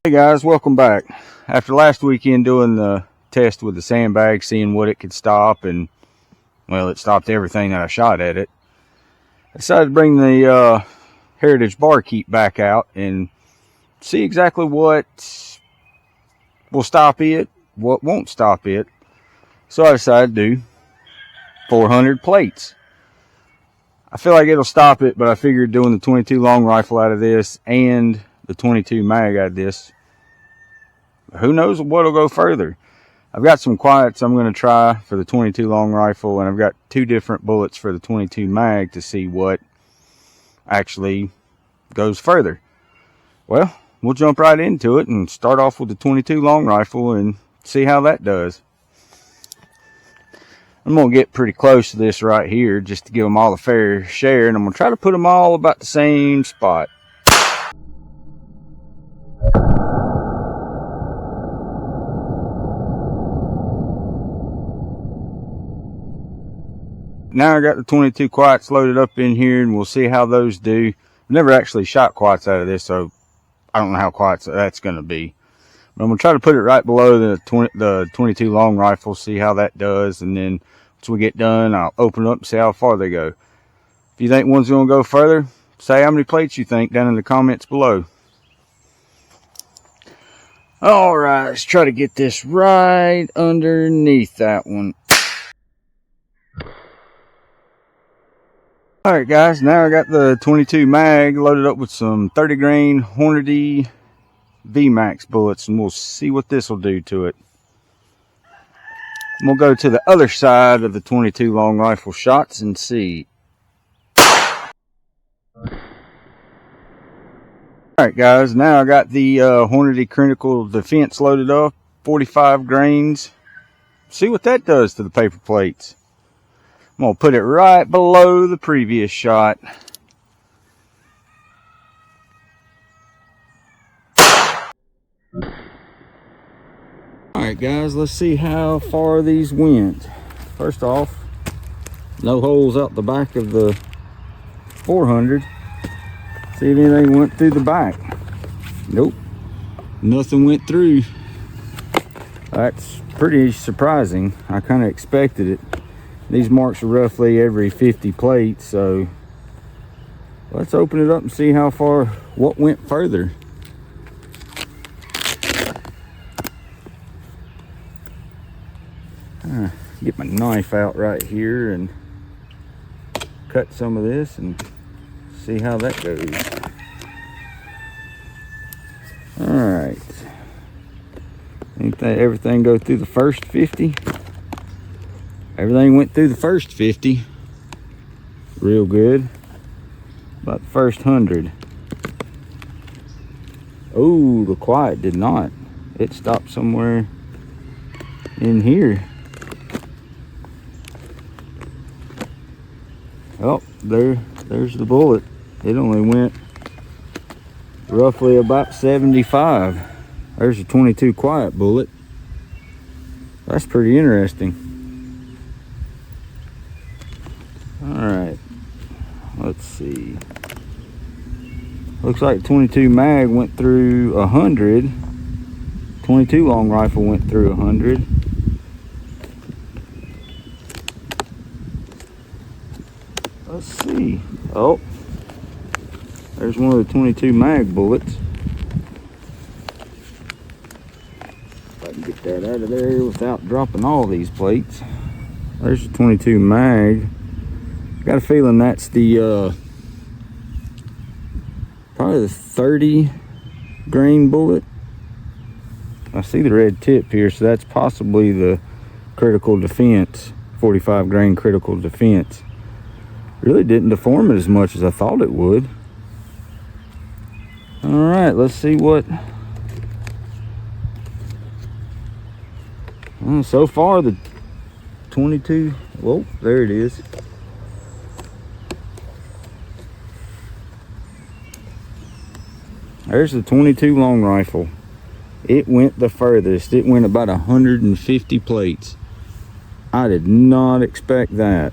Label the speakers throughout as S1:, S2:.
S1: Hey guys, welcome back. After last weekend doing the test with the sandbag, seeing what it could stop, and well, it stopped everything that I shot at it, I decided to bring the Heritage Barkeep back out and see exactly what will stop it, what won't stop it. So I decided to do 400 plates. I feel like it'll stop it, but I figured doing the 22 long rifle out of this and the 22 mag out of this, who knows what'll go further. I've got some quiets I'm going to try for the 22 long rifle, and I've got two different bullets for the 22 mag to see what actually goes further. Well, we'll jump right into it and start off with the 22 long rifle and see how that does. I'm going to get pretty close to this right here just to give them all a fair share, and I'm going to try to put them all about the same spot. Now I got the 22 quiets loaded up in here, and we'll see how those do. I've never actually shot quiets out of this, so I don't know how quiet that's going to be. But I'm going to try to put it right below the 22 long rifle, see how that does, and then once we get done, I'll open it up and see how far they go. If you think one's going to go further, say how many plates you think down in the comments below. Alright, let's try to get this right underneath that one. Alright guys, now I got the 22 mag loaded up with some 30 grain Hornady VMAX bullets, and we'll see what this will do to it. We'll go to the other side of the 22 long rifle shots and see. Alright guys, now I got the Hornady Critical Defense loaded up, 45 grains. See what that does to the paper plates. I'm going to put it right below the previous shot. Alright guys, let's see how far these went. First off, no holes out the back of the 400. See if anything went through the back. Nope, nothing went through. That's pretty surprising. I kind of expected it. These marks are roughly every 50 plates, so let's open it up and see how far, what went further. Get my knife out right here and cut some of this and see how that goes. Alright. Everything go through the first 50? Everything went through the first 50 real good. About the first 100. Oh, the quiet did not. It stopped somewhere in here. Oh, there's the bullet. It only went roughly about 75. There's a 22 quiet bullet. That's pretty interesting. Alright, let's see. Looks like 22 mag went through 100. 22 long rifle went through 100. Let's see. Oh, there's one of the 22 mag bullets. If I can get that out of there without dropping all these plates. There's the 22 mag. Got a feeling that's the probably the 30 grain bullet. I see the red tip here, so that's possibly the Critical Defense, 45 grain Critical Defense. Really didn't deform it as much as I thought it would. All right, let's see what. Well, so far the 22. Whoa, there it is. There's the 22 long rifle. It went the furthest. It went about 150 plates. I did not expect that.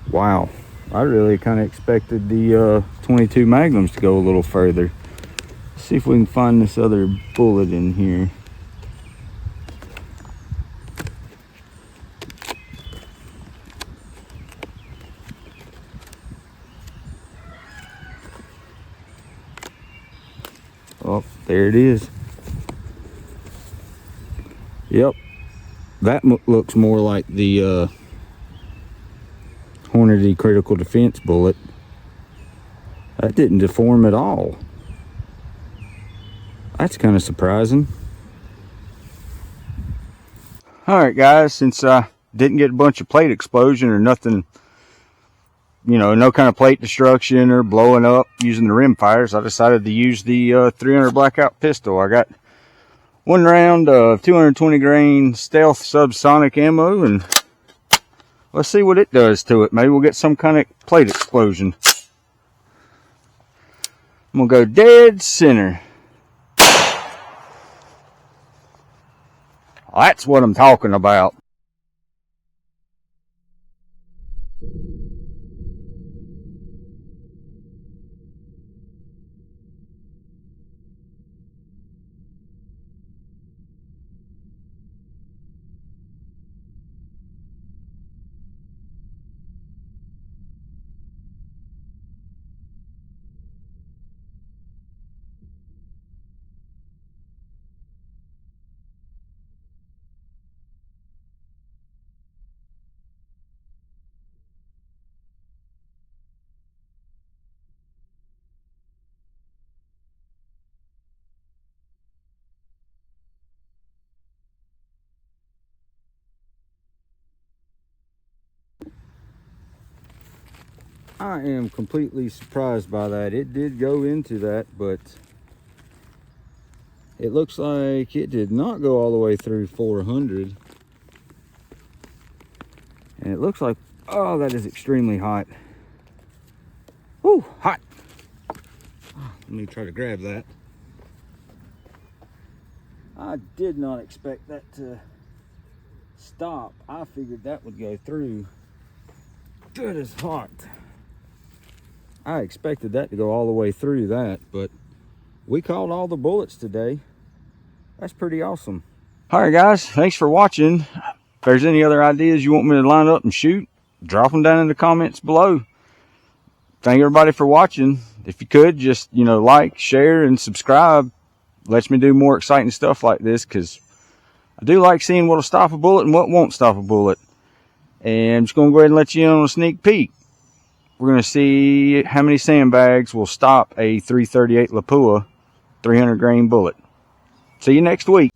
S1: Wow. I really kind of expected the 22 Magnums to go a little further. See if we can find this other bullet in here. Oh, there it is. Yep, that looks more like the Hornady critical defense bullet. That didn't deform at all. That's kind of surprising. Alright guys, since I didn't get a bunch of plate explosion or nothing, you know, no kind of plate destruction or blowing up using the rim fires, I decided to use the 300 Blackout pistol. I got 1 round of 220 grain stealth subsonic ammo, and let's see what it does to it. Maybe we'll get some kind of plate explosion. I'm gonna go dead center. That's what I'm talking about. I am completely surprised by that. It did go into that, but it looks like it did not go all the way through 400. And it looks like, oh, that is extremely hot. Woo, hot. Let me try to grab that. I did not expect that to stop. I figured that would go through. Good as hot. I expected that to go all the way through that, but we caught all the bullets today. That's pretty awesome. All right, guys, thanks for watching. If there's any other ideas you want me to line up and shoot, drop them down in the comments below. Thank everybody for watching. If you could, just, you know, like, share, and subscribe. Lets me do more exciting stuff like this, because I do like seeing what'll stop a bullet and what won't stop a bullet. And I'm just going to go ahead and let you in on a sneak peek. We're going to see how many sandbags will stop a .338 Lapua 300 grain bullet. See you next week.